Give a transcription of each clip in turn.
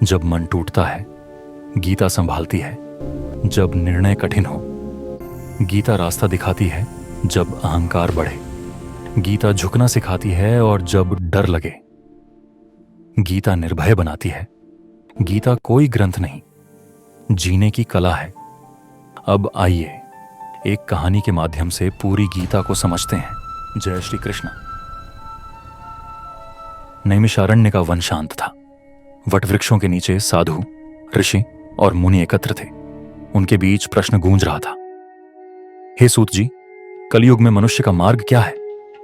जब मन टूटता है गीता संभालती है, जब निर्णय कठिन हो गीता रास्ता दिखाती है, जब अहंकार बढ़े गीता झुकना सिखाती है, और जब डर लगे गीता निर्भय बनाती है। गीता कोई ग्रंथ नहीं, जीने की कला है। अब आइए एक कहानी के माध्यम से पूरी गीता को समझते हैं। जय श्री कृष्ण। नैमिषारण्य का वन शांत था। वटवृक्षों के नीचे साधु, ऋषि और मुनि एकत्र थे। उनके बीच प्रश्न गूंज रहा था। हे सूत जी, कलयुग में मनुष्य का मार्ग क्या है?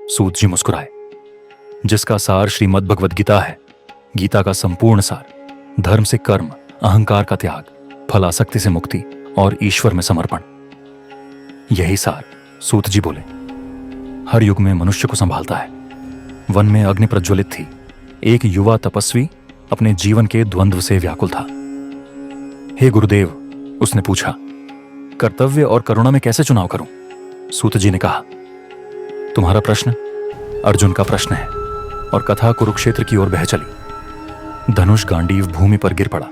सूत जी मुस्कुराए। जिसका सार श्रीमद् भगवद गीता है, गीता का संपूर्ण सार, धर्म से कर्म, अहंकार का त्याग, फलासक्ति से मुक्ति और ईश्वर में समर्पण, यही सार। सूत जी बोले, हर युग में मनुष्य को संभालता है। वन में अग्नि प्रज्वलित थी। एक युवा तपस्वी अपने जीवन के द्वंद्व से व्याकुल था। हे गुरुदेव, उसने पूछा, कर्तव्य और करुणा में कैसे चुनाव करूं? सूत जी ने कहा, तुम्हारा प्रश्न अर्जुन का प्रश्न है। और कथा कुरुक्षेत्र की ओर बह चली। धनुष गांडीव भूमि पर गिर पड़ा।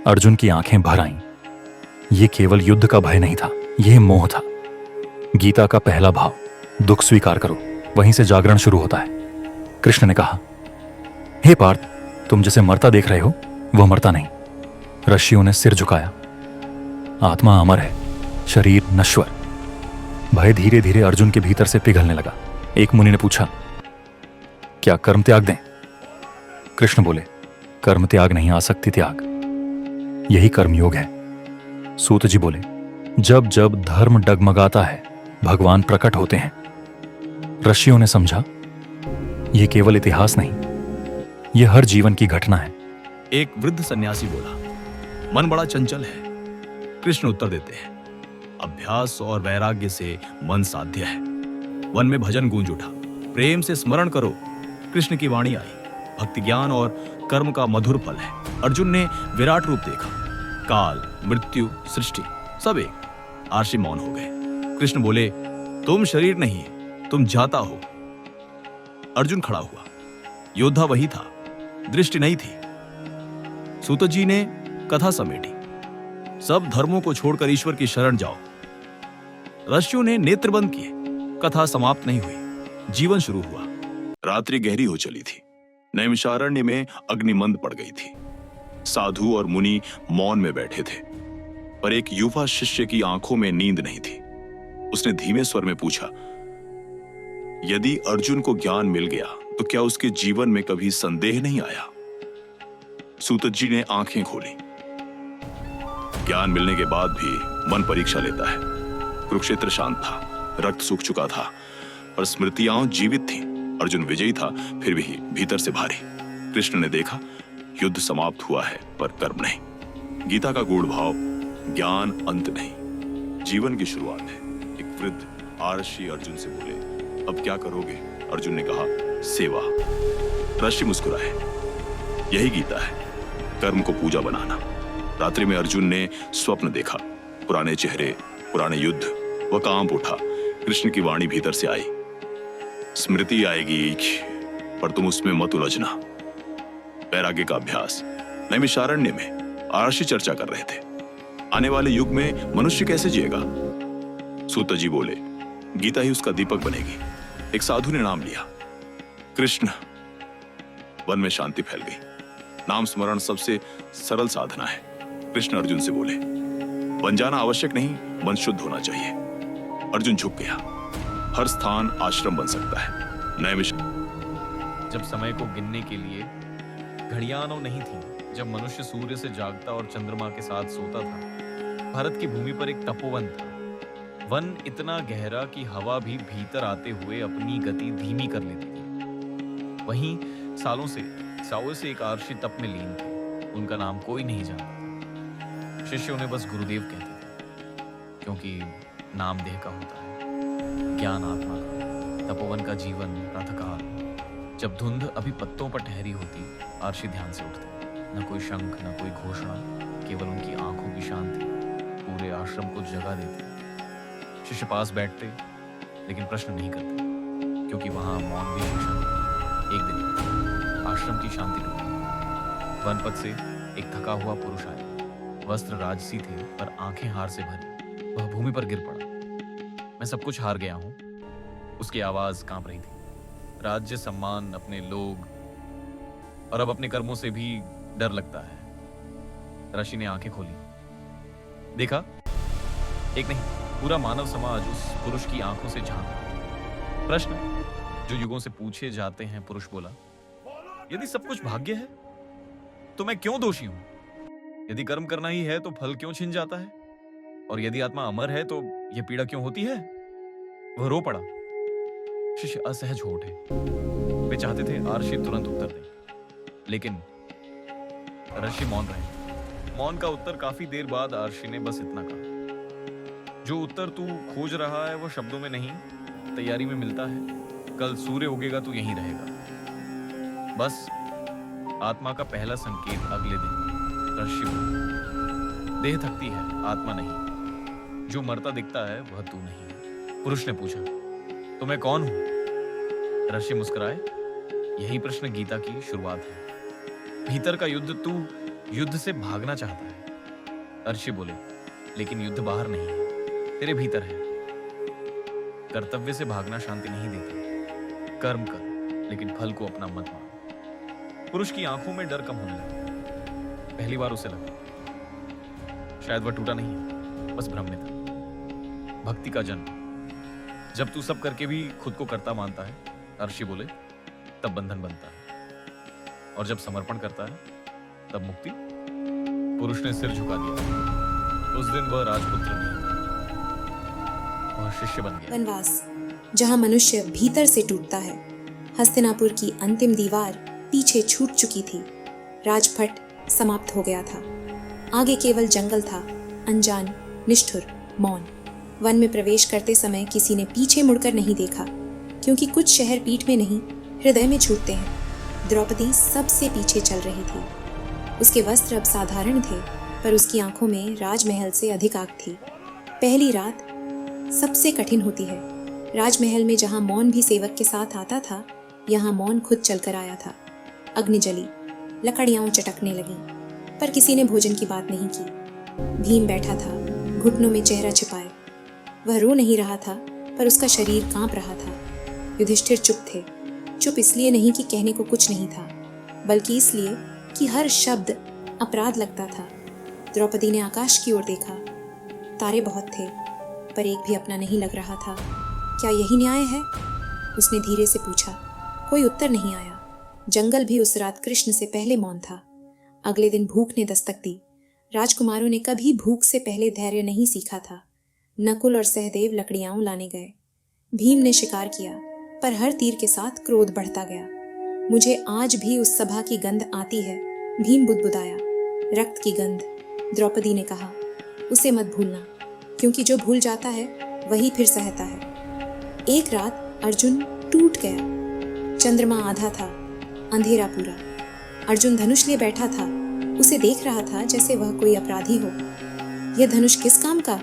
अर्जुन की आंखें भर आईं। यह केवल युद्ध का भय नहीं था, यह मोह था। गीता का पहला भाव, दुख स्वीकार करो, वहीं से जागरण शुरू होता है। कृष्ण ने कहा, हे पार्थ, तुम जिसे मरता देख रहे हो वह मरता नहीं। ऋषियों ने सिर झुकाया। आत्मा अमर है, शरीर नश्वर। भय धीरे धीरे अर्जुन के भीतर से पिघलने लगा। एक मुनि ने पूछा, क्या कर्म त्याग दें? कृष्ण बोले, कर्म त्याग नहीं, आसक्ति त्याग, यही कर्मयोग है। सूत जी बोले, जब जब धर्म डगमगाता है भगवान प्रकट होते हैं। ऋषियों ने समझा, यह केवल इतिहास नहीं, यह हर जीवन की घटना है। एक वृद्ध सन्यासी बोला, मन बड़ा चंचल है। कृष्ण उत्तर देते हैं, अभ्यास और वैराग्य से मन साध्य है। वन में भजन गूंज उठा, प्रेम से स्मरण करो। कृष्ण की वाणी आई, भक्ति ज्ञान और कर्म का मधुर फल है। अर्जुन ने विराट रूप देखा। काल, मृत्यु, सृष्टि सब एक। आर्षि मौन हो गए। कृष्ण बोले, तुम शरीर नहीं, तुम जाता हो। अर्जुन खड़ा हुआ। योद्धा वही था, दृष्टि नहीं थी। सूत जी ने कथा समेटी, सब धर्मों को छोड़कर ईश्वर की शरण जाओ। ऋषियों ने नेत्र बंद किए। कथा समाप्त नहीं हुई, जीवन शुरू हुआ। रात्रि गहरी हो चली थी। नैमिषारण्य में अग्नि मंद पड़ गई थी। साधु और मुनि मौन में बैठे थे, पर एक युवा शिष्य की आंखों में नींद नहीं थी। उसने धीमे स्वर में पूछा, यदि अर्जुन को ज्ञान मिल गया तो क्या उसके जीवन में कभी संदेह नहीं आया? सूत जी ने आंखें खोली। ज्ञान मिलने के बाद भी मन परीक्षा लेता है। कुरुक्षेत्र शांत था, रक्त सूख चुका था, पर स्मृतियां जीवित थीं। अर्जुन विजयी था, फिर भी भीतर से भारी। कृष्ण ने देखा, युद्ध समाप्त हुआ है पर कर्म नहीं। गीता का गूढ़ भाव, ज्ञान अंत नहीं, जीवन की शुरुआत है। एक वृद्ध आर्षि अर्जुन से बोले, अब क्या करोगे? अर्जुन ने कहा, सेवा। ऋषि मुस्कुराए। यही गीता है, कर्म को पूजा बनाना। रात्रि में अर्जुन ने स्वप्न देखा, पुराने चेहरे, पुराने युद्ध। वह कांप उठा। कृष्ण की वाणी भीतर से आई, स्मृति आएगी पर तुम उसमें मत उलझना। वैराग्य का अभ्यास। नैमिषारण्य में आर्षि चर्चा कर रहे थे, आने वाले युग में मनुष्य कैसे जिएगा। सूत जी बोले, गीता ही उसका दीपक बनेगी। एक साधु ने नाम लिया, कृष्ण। वन में शांति फैल गई। नाम स्मरण सबसे सरल साधना है। कृष्ण अर्जुन से बोले, बन जाना आवश्यक नहीं, मन शुद्ध होना चाहिए। अर्जुन झुक गया। हर स्थान आश्रम बन सकता है। नैमिष जब समय को गिनने के लिए घड़ियां नहीं थी, जब मनुष्य सूर्य से जागता और चंद्रमा के साथ सोता था, भारत की भूमि पर एक तपोवन था। वन इतना गहरा कि हवा भी भीतर आते हुए अपनी गति धीमी कर लेती थी। वहीं सालों से एक आर्षि तप में लीन थे। उनका नाम कोई नहीं जानता था। शिष्य उन्हें बस गुरुदेव कहते थे, क्योंकि नाम देह का होता है, ज्ञान आत्मा का। तपोवन का जीवन प्रातःकाल, जब धुंध अभी पत्तों पर ठहरी होती, आर्षि ध्यान से उठते। न कोई शंख, न कोई घोषणा, केवल उनकी आंखों की शांति पूरे आश्रम को जगा देती। शिष्य पास बैठते, लेकिन प्रश्न नहीं करते, क्योंकि वहां मौन भी शिक्षा थी। एक दिन आश्रम की शांति टूटी। वनपथ से एक थका हुआ पुरुष आया। वस्त्र राजसी थे पर आंखें हार से भरी। वह भूमि पर गिर पड़ा। मैं सब कुछ हार गया हूं। उसकी आवाज कांप रही थी। राज्य, सम्मान, अपने लोग और अब अपने कर्मों से भी डर लगता है। ऋषि ने आंखें खोली। देखा, एक नहीं पूरा मानव समाज उस पुरुष की आंखों से झांक रहा। प्रश्न जो युगों से पूछे जाते हैं। पुरुष बोला, यदि सब कुछ भाग्य है तो मैं क्यों दोषी हूं? यदि कर्म करना ही है तो फल क्यों छिन जाता है? और यदि आत्मा अमर है तो यह पीड़ा क्यों होती है? वह रो पड़ा। शिष्य असहज हो उठे। वे चाहते थे आर्षि तुरंत उत्तर दे, लेकिन ऋषि मौन रहे। मौन का उत्तर काफी देर बाद आर्षि ने बस इतना कहा, जो उत्तर तू खोज रहा है वो शब्दों में नहीं, तैयारी में मिलता है। कल सूर्य उगेगा तो यहीं रहेगा। बस आत्मा का पहला संकेत अगले दिन। ऋषि बोले, देह थकती है, आत्मा नहीं। जो मरता दिखता है वह तू नहीं। पुरुष ने पूछा, तो मैं कौन हूं? ऋषि मुस्कुराए। यही प्रश्न गीता की शुरुआत है। भीतर का युद्ध तू युद्ध से भागना चाहता है। ऋषि बोले, लेकिन युद्ध बाहर नहीं है, तेरे भीतर है। कर्तव्य से भागना शांति नहीं देता। कर्म कर, लेकिन फल को अपना मत मान। पुरुष की आंखों में डर कम होने लगा। पहली बार उसे लगा शायद वह टूटा नहीं है, बस भ्रम में था। भक्ति का जन्म। जब तू सब करके भी खुद को कर्ता मानता है, ऋषि बोले, तब बंधन बनता है। और जब समर्पण करता है तब मुक्ति। पुरुष ने सिर झुका दिया। उस दिन वह राजपुत्र नहीं, वह शिष्य बन गया। वनवास, जहाँ मनुष्य भीतर से टूटता है। हस्तिनापुर की अंतिम दीवार पीछे छूट चुकी थी। राजपट समाप्त हो गया था। आगे केवल जंगल था, अनजान, निष्ठुर, मौन। वन में प्रवेश करते समय किसी ने पीछे मुड़कर नहीं देखा, क्योंकि कुछ शहर पीठ में नहीं, हृदय में छूटते हैं। द्रौपदी सबसे पीछे चल रही थी। उसके वस्त्र अब साधारण थे, पर उसकी आंखों में राजमहल से अधिक आग थी। पहली रात सबसे कठिन होती है। राजमहल में जहाँ मौन भी सेवक के साथ आता था, यहाँ मौन खुद चलकर आया था। अग्नि जली, लकड़ियां चटकने लगी, पर किसी ने भोजन की बात नहीं की। भीम बैठा था, घुटनों में चेहरा छिपाए। वह रो नहीं रहा था, पर उसका शरीर कांप रहा था। युधिष्ठिर चुप थे। चुप इसलिए नहीं कि कहने को कुछ नहीं था, बल्कि इसलिए कि हर शब्द अपराध लगता था। द्रौपदी ने आकाश की ओर देखा। तारे बहुत थे, पर एक भी अपना नहीं लग रहा था। क्या यही न्याय है? उसने धीरे से पूछा। कोई उत्तर नहीं आया। जंगल भी उस रात कृष्ण से पहले मौन था। अगले दिन भूख ने दस्तक दी। राजकुमारों ने कभी भूख से पहले धैर्य नहीं सीखा था। नकुल और सहदेव लकड़ियां लाने गए। भीम ने शिकार किया, पर हर तीर के साथ क्रोध बढ़ता गया। मुझे आज भी उस सभा की गंध आती है, भीम बुदबुदाया। रक्त की गंध। द्रौपदी ने कहा, उसे मत भूलना, क्योंकि जो भूल जाता है वही फिर सहता है। एक रात अर्जुन टूट गया। चंद्रमा आधा था, अंधेरा पूरा। अर्जुन धनुष लिए बैठा था। उसे देख रहा था जैसे वह कोई अपराधी हो। यह धनुष किस काम का?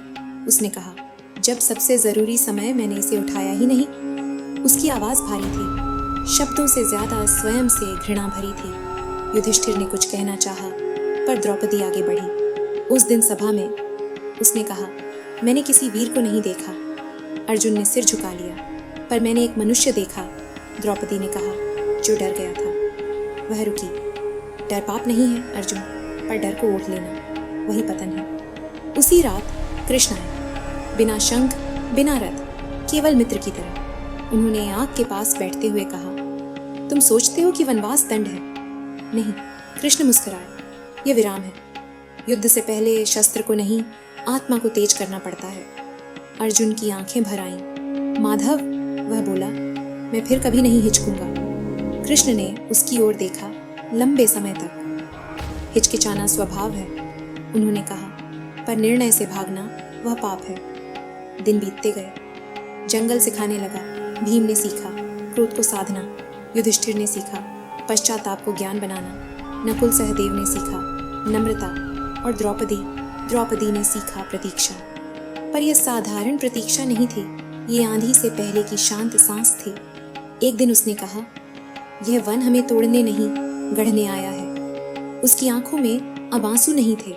उसने कहा, जब सबसे जरूरी समय मैंने इसे उठाया ही नहीं। उसकी आवाज भारी थी, शब्दों से ज्यादा स्वयं से घृणा भरी थी। युधिष्ठिर ने कुछ कहना चाहा, पर द्रौपदी आगे बढ़ी। उस दिन सभा में उसने कहा, मैंने किसी वीर को नहीं देखा। अर्जुन ने सिर झुका लिया। पर मैंने एक मनुष्य देखा, द्रौपदी ने कहा, जो डर गया था। वह रुकी। डर पाप नहीं है अर्जुन, पर डर को ओढ़ लेना वही पतन है। उसी रात कृष्ण आए, बिना शंख, बिना रथ, केवल मित्र की तरह। उन्होंने आग के पास बैठते हुए कहा, तुम सोचते हो कि वनवास दंड है? नहीं। कृष्ण मुस्कुराए, यह विराम है। युद्ध से पहले शस्त्र को नहीं, आत्मा को तेज करना पड़ता है। अर्जुन की आंखें भर आईं। माधव, वह बोला, मैं फिर कभी नहीं हिचकूंगा। कृष्ण ने उसकी ओर देखा लंबे समय तक। हिचकिचाना स्वभाव है, उन्होंने कहा, पर निर्णय से भागना वह पाप है। दिन बीतते गए। जंगल सिखाने लगा। भीम ने सीखा क्रोध को साधना। युधिष्ठिर ने सीखा पश्चाताप को ज्ञान बनाना। नकुल सहदेव ने सीखा नम्रता। और द्रौपदी ने सीखा प्रतीक्षा। पर यह साधारण प्रतीक्षा नहीं थी, ये आंधी से पहले की शांत सांस थी। एक दिन उसने कहा, यह वन हमें तोड़ने नहीं, गढ़ने आया है। उसकी आंखों में अब आंसू नहीं थे,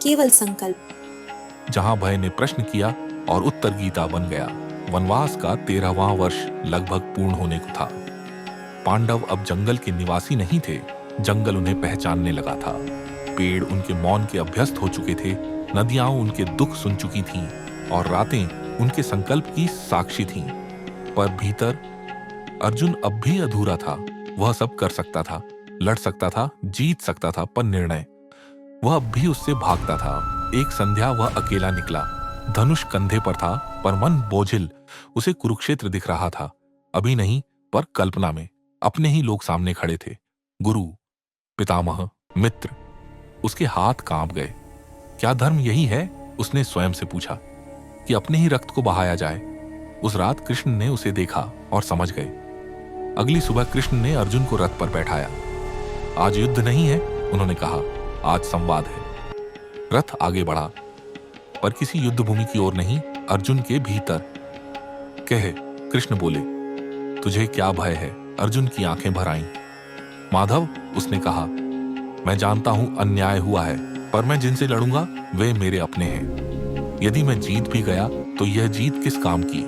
केवल संकल्प। जहां भय ने प्रश्न किया और उत्तर गीता बन गया। वनवास का 13वां वर्ष लगभग पूर्ण होने को था। पांडव अब जंगल के निवासी नहीं थे, जंगल उन्हें पहचानने लगा था। पेड़ उनके मौन के अभ्यस्त हो चुके थे, नदियां उनके दुख सुन चुकी थीं और रातें उनके संकल्प की साक्षी थीं। पर भीतर अर्जुन अब भी अधूरा था। वह सब कर सकता था, लड़ सकता था, जीत सकता था, पर निर्णय, वह अब भी उससे भागता था। एक संध्या वह अकेला निकला, धनुष कंधे पर था, पर मन बोझिल। उसे कुरुक्षेत्र दिख रहा था, अभी नहीं पर कल्पना में। अपने ही लोग सामने खड़े थे, गुरु, पितामह, मित्र। उसके हाथ कांप गए। क्या धर्म यही है, उसने स्वयं से पूछा, कि अपने ही रक्त को बहाया जाए? उस रात कृष्ण ने उसे देखा और समझ गए। अगली सुबह कृष्ण ने अर्जुन को रथ पर बैठाया। आज युद्ध नहीं है, उन्होंने कहा, आज संवाद है। रथ आगे बढ़ा, पर किसी युद्ध भूमि की ओर नहीं, अर्जुन के भीतर। कह, कृष्ण बोले, तुझे क्या भय है? अर्जुन की आंखें भर आईं। माधव, उसने कहा, मैं जानता हूं अन्याय हुआ है, पर मैं जिनसे लड़ूंगा वे मेरे अपने हैं। यदि मैं जीत भी गया तो यह जीत किस काम की?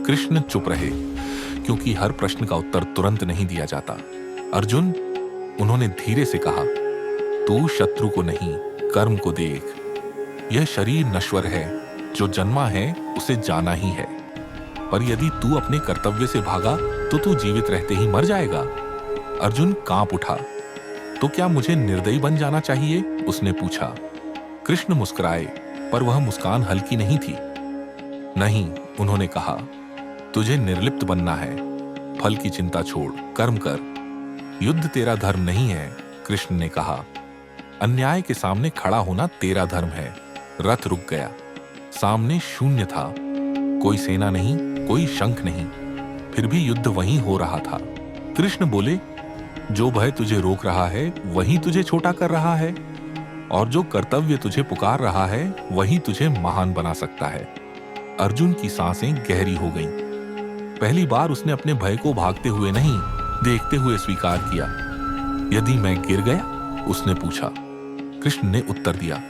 कृष्ण चुप रहे, क्योंकि हर प्रश्न का उत्तर तुरंत नहीं दिया जाता। अर्जुन, उन्होंने धीरे से कहा, तू शत्रु को नहीं, कर्म को देख। यह शरीर नश्वर है, जो जन्मा है उसे जाना ही है। पर यदि तू अपने कर्तव्य से भागा तो तू जीवित रहते ही मर जाएगा। अर्जुन कांप उठा। तो क्या मुझे निर्दयी बन जाना चाहिए? उसने पूछा। कृष्ण मुस्कुराए, पर वह मुस्कान हल्की नहीं थी। नहीं, उन्होंने कहा, तुझे निर्लिप्त बनना है। फल की चिंता छोड़, कर्म कर। युद्ध तेरा धर्म नहीं है, कृष्ण ने कहा। अन्याय के सामने खड़ा होना तेरा धर्म है। रथ रुक गया। सामने शून्य था, कोई सेना नहीं, कोई शंख नहीं, फिर भी युद्ध वहीं हो रहा था। कृष्ण बोले, जो भय तुझे रोक रहा है वही तुझे छोटा कर रहा है, और जो कर्तव्य तुझे पुकार रहा है वही तुझे महान बना सकता है। अर्जुन की सांसें गहरी हो गईं। पहली बार उसने अपने भय को भागते हुए नहीं, देखते हुए स्वीकार किया। यदि मैं गिर गया? उसने पूछा। कृष्ण ने उत्तर दिया,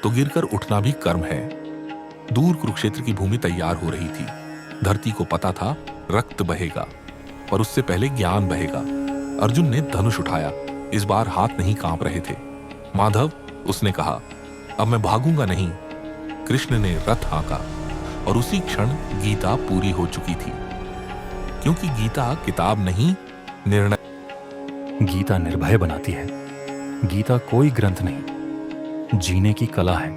तो गिरकर उठना भी कर्म है। दूर कुरुक्षेत्र की भूमि तैयार हो रही थी। धरती को पता था रक्त बहेगा, पर उससे पहले ज्ञान बहेगा। अर्जुन ने धनुष उठाया। इस बार हाथ नहीं कांप रहे थे। माधव, उसने कहा, अब मैं भागूंगा नहीं। कृष्ण ने रथ हाँका और उसी क्षण गीता पूरी हो चुकी थी। क्योंकि गीता किताब नहीं, निर्णय। गीता निर्भय बनाती है। गीता कोई ग्रंथ नहीं, जीने की कला है।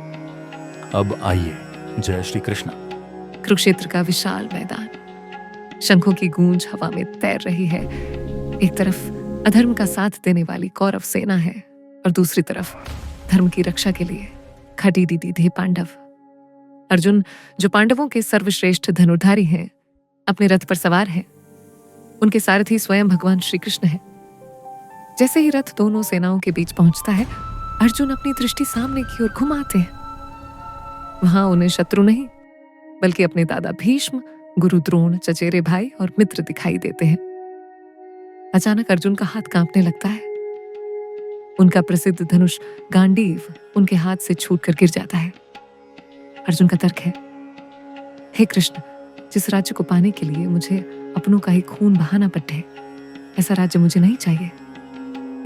अब आइए, जय श्री कृष्ण। कुरुक्षेत्र का विशाल मैदान, शंखों की गूंज हवा में तैर रही है। एक तरफ अधर्म का साथ देने वाली कौरव सेना है और दूसरी तरफ धर्म की रक्षा के लिए खड़ी दीदी पांडव। अर्जुन, जो पांडवों के सर्वश्रेष्ठ धनुर्धारी हैं, अपने रथ पर सवार हैं। उनके सारथी स्वयं भगवान श्री कृष्ण हैं। जैसे ही रथ दोनों सेनाओं के बीच पहुंचता है, अर्जुन अपनी दृष्टि सामने की ओर घुमाते हैं। वहां उन्हें शत्रु नहीं, बल्कि अपने दादा भीष्म, गुरु द्रोण, चचेरे भाई और मित्र दिखाई देते हैं। अचानक अर्जुन का हाथ कांपने लगता है। उनका प्रसिद्ध धनुष गांडीव उनके हाथ से छूटकर गिर जाता है। अर्जुन का तर्क है, हे कृष्ण, जिस राज्य को पाने के लिए मुझे अपनों का ही खून बहाना पड़े, ऐसा राज्य मुझे नहीं चाहिए।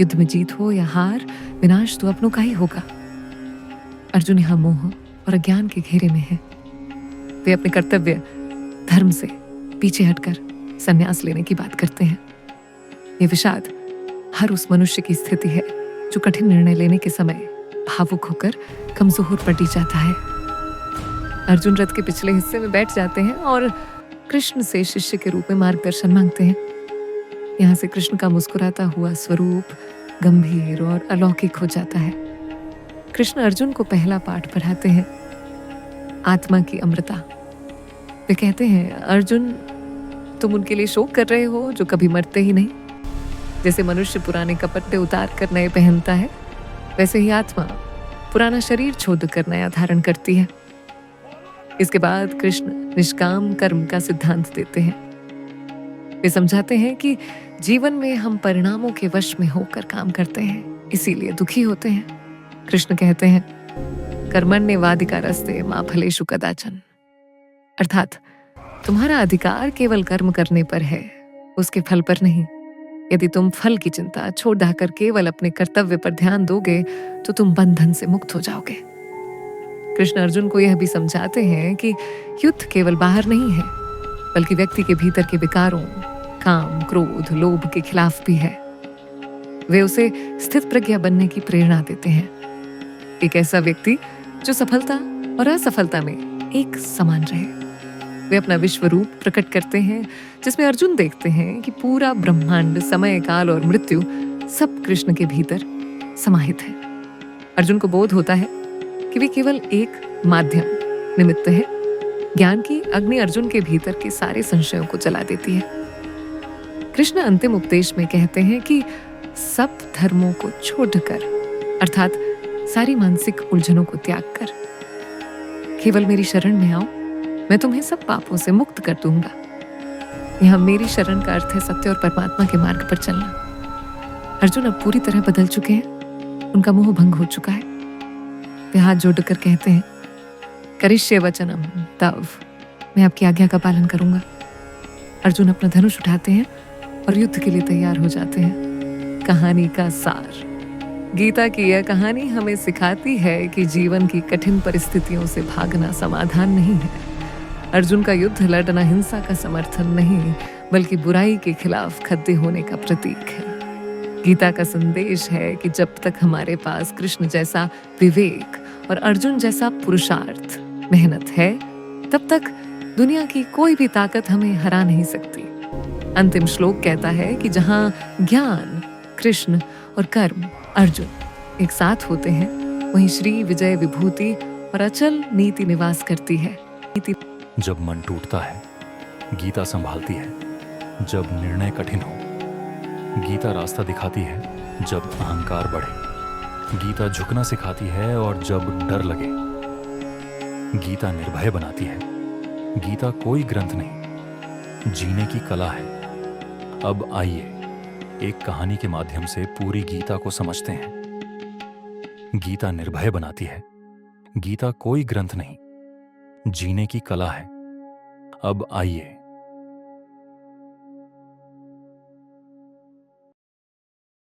युद्ध में जीत हो या हार, विनाश तो अपनों का ही होगा। अर्जुन यहां मोह और अज्ञान के घेरे में है। वे अपने कर्तव्य धर्म से पीछे हटकर संन्यास लेने की बात करते हैं। ये विषाद हर उस मनुष्य की स्थिति है जो कठिन निर्णय लेने के समय भावुक होकर कमजोर पड़ जाता है। अर्जुन रथ के पिछले हिस्से में बैठ जाते हैं और कृष्ण से शिष्य के रूप में मार्गदर्शन मांगते हैं। यहाँ से कृष्ण का मुस्कुराता हुआ स्वरूप गंभीर और अलौकिक हो जाता है। कृष्ण अर्जुन को पहला पाठ पढ़ाते हैं, आत्मा की अमृता। वे कहते हैं, अर्जुन, तुम उनके लिए शोक कर रहे हो जो कभी मरते ही नहीं। जैसे मनुष्य पुराने कपड़े उतार कर नए पहनता है, वैसे ही आत्मा पुराना शरीर छोड़ कर नया धारण करती है। इसके बाद कृष्ण निष्काम कर्म का सिद्धांत देते हैं। वे समझाते हैं कि जीवन में हम परिणामों के वश में होकर काम करते हैं, इसीलिए दुखी होते हैं। कृष्ण कहते हैं, कर्मण्येवाधिकारस्ते मा फलेषु कदाचन। अर्थात तुम्हारा अधिकार केवल कर्म करने पर है, उसके फल पर नहीं। यदि तुम फल की चिंता छोड़ ढाकर केवल अपने कर्तव्य पर ध्यान दोगे तो तुम बंधन से मुक्त हो जाओगे। कृष्ण अर्जुन को यह भी समझाते हैं कि युद्ध केवल बाहर नहीं है, बल्कि व्यक्ति के भीतर के विकारों, काम, क्रोध, लोभ के खिलाफ भी है। वे उसे स्थित प्रज्ञा बनने की प्रेरणा देते हैं। एक ऐसा व्यक्ति जो सफलता और असफलता में एक समान रहे। वे अपना विश्व रूप प्रकट करते हैं, जिसमें अर्जुन देखते हैं कि पूरा ब्रह्मांड, समय, काल और मृत्यु सब कृष्ण के भीतर समाहित है। अर्जुन को बोध होता है कि वे केवल एक माध्यम, निमित्त है। ज्ञान की अग्नि अर्जुन के भीतर के सारे संशयों को जला देती है। कृष्ण अंतिम उपदेश में कहते हैं कि सब धर्मों को छोड़कर, अर्थात सारी मानसिक उलझनों को त्याग कर, केवल मेरी शरण में आओ, मैं तुम्हें सब पापों से मुक्त कर दूंगा। यहां मेरी शरण का अर्थ है सत्य और परमात्मा के मार्ग पर चलना। अर्जुन अब पूरी तरह बदल चुके हैं, उनका मोह भंग हो चुका है। वे हाथ जोड़कर कहते हैं, करिष्ये वचनम तव, मैं आपकी आज्ञा का पालन करूंगा। अर्जुन अपना धनुष उठाते हैं और युद्ध के लिए तैयार हो जाते हैं। कहानी का सार, गीता की यह कहानी हमें सिखाती है कि जीवन की कठिन परिस्थितियों से भागना समाधान नहीं है। अर्जुन का युद्ध लड़ना हिंसा का समर्थन नहीं, बल्कि बुराई के खिलाफ खड़े होने का प्रतीक है। गीता का संदेश है कि जब तक हमारे पास कृष्ण जैसा विवेक और अर्जुन जैसा पुरुषार्थ, मेहनत है, तब तक दुनिया की कोई भी ताकत हमें हरा नहीं सकती। अंतिम श्लोक कहता है कि जहां ज्ञान, कृष्ण और कर्म, अर्जुन एक साथ होते हैं, वहीं श्री विजय विभूति और अचल नीति निवास करती है। जब मन टूटता है, गीता संभालती है। जब निर्णय कठिन हो, गीता रास्ता दिखाती है। जब अहंकार बढ़े, गीता झुकना सिखाती है। और जब डर लगे, गीता निर्भय बनाती है। गीता कोई ग्रंथ नहीं, जीने की कला है। अब आइए एक कहानी के माध्यम से पूरी गीता को समझते हैं। गीता निर्भय बनाती है। गीता कोई ग्रंथ नहीं, जीने की कला है। अब आइए